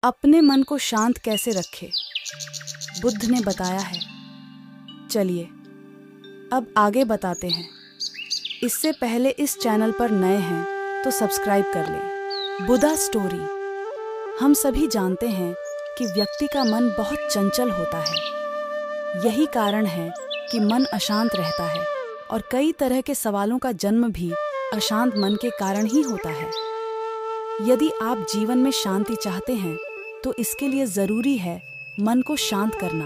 अपने मन को शांत कैसे रखें, बुद्ध ने बताया है। चलिए अब आगे बताते हैं। इससे पहले इस चैनल पर नए हैं तो सब्सक्राइब कर लें। बुद्धा स्टोरी। हम सभी जानते हैं कि व्यक्ति का मन बहुत चंचल होता है। यही कारण है कि मन अशांत रहता है और कई तरह के सवालों का जन्म भी अशांत मन के कारण ही होता है। यदि आप जीवन में शांति चाहते हैं तो इसके लिए ज़रूरी है मन को शांत करना।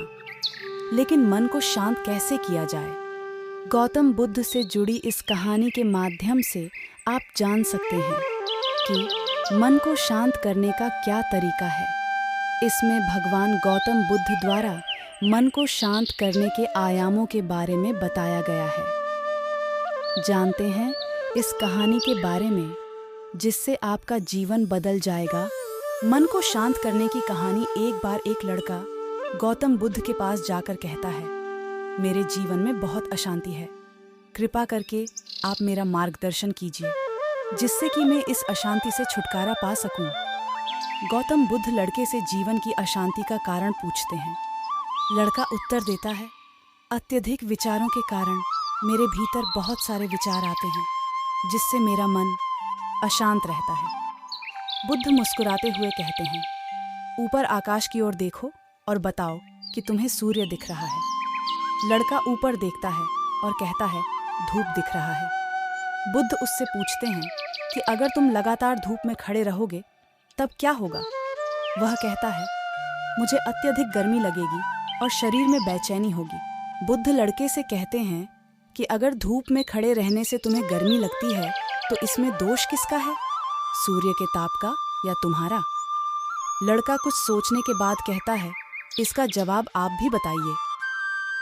लेकिन मन को शांत कैसे किया जाए? गौतम बुद्ध से जुड़ी इस कहानी के माध्यम से आप जान सकते हैं कि मन को शांत करने का क्या तरीका है। इसमें भगवान गौतम बुद्ध द्वारा मन को शांत करने के आयामों के बारे में बताया गया है। जानते हैं इस कहानी के बारे में जिससे आपका जीवन बदल जाएगा। मन को शांत करने की कहानी। एक बार एक लड़का गौतम बुद्ध के पास जाकर कहता है, मेरे जीवन में बहुत अशांति है, कृपा करके आप मेरा मार्गदर्शन कीजिए जिससे कि मैं इस अशांति से छुटकारा पा सकूं। गौतम बुद्ध लड़के से जीवन की अशांति का कारण पूछते हैं। लड़का उत्तर देता है, अत्यधिक विचारों के कारण मेरे भीतर बहुत सारे विचार आते हैं जिससे मेरा मन अशांत रहता है। बुद्ध मुस्कुराते हुए कहते हैं, ऊपर आकाश की ओर देखो और बताओ कि तुम्हें सूर्य दिख रहा है। लड़का ऊपर देखता है और कहता है, धूप दिख रहा है। बुद्ध उससे पूछते हैं कि अगर तुम लगातार धूप में खड़े रहोगे तब क्या होगा? वह कहता है, मुझे अत्यधिक गर्मी लगेगी और शरीर में बेचैनी होगी। बुद्ध लड़के से कहते हैं कि अगर धूप में खड़े रहने से तुम्हें गर्मी लगती है तो इसमें दोष किसका है, सूर्य के ताप का या तुम्हारा? लड़का कुछ सोचने के बाद कहता है, इसका जवाब आप भी बताइए।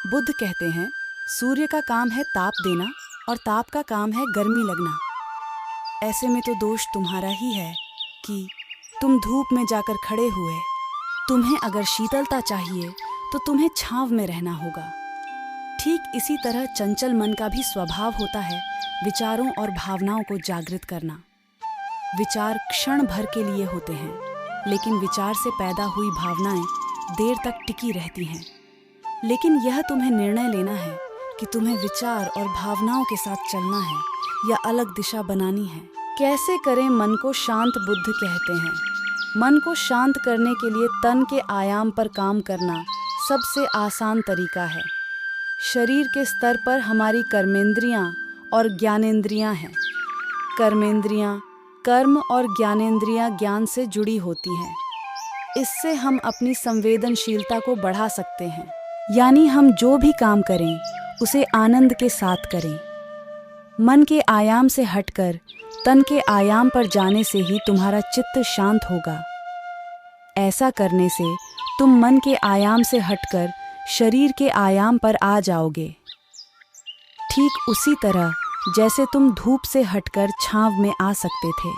बुद्ध कहते हैं, सूर्य का काम है ताप देना और ताप का काम है गर्मी लगना। ऐसे में तो दोष तुम्हारा ही है कि तुम धूप में जाकर खड़े हुए। तुम्हें अगर शीतलता चाहिए तो तुम्हें छांव में रहना होगा। ठीक इसी तरह चंचल मन का भी स्वभाव होता है विचारों और भावनाओं को जागृत करना। विचार क्षण भर के लिए होते हैं, लेकिन विचार से पैदा हुई भावनाएं देर तक टिकी रहती हैं। लेकिन यह तुम्हें निर्णय लेना है कि तुम्हें विचार और भावनाओं के साथ चलना है या अलग दिशा बनानी है। कैसे करें मन को शांत? बुद्ध कहते हैं, मन को शांत करने के लिए तन के आयाम पर काम करना सबसे आसान तरीका है। शरीर के स्तर पर हमारी कर्मेंद्रियां और ज्ञानेंद्रियां हैं। कर्मेंद्रियां कर्म और ज्ञानेंद्रियां ज्ञान से जुड़ी होती हैं। इससे हम अपनी संवेदनशीलता को बढ़ा सकते हैं, यानी हम जो भी काम करें उसे आनंद के साथ करें। मन के आयाम से हटकर तन के आयाम पर जाने से ही तुम्हारा चित्त शांत होगा। ऐसा करने से तुम मन के आयाम से हटकर शरीर के आयाम पर आ जाओगे। ठीक उसी तरह जैसे तुम धूप से हटकर छांव में आ सकते थे।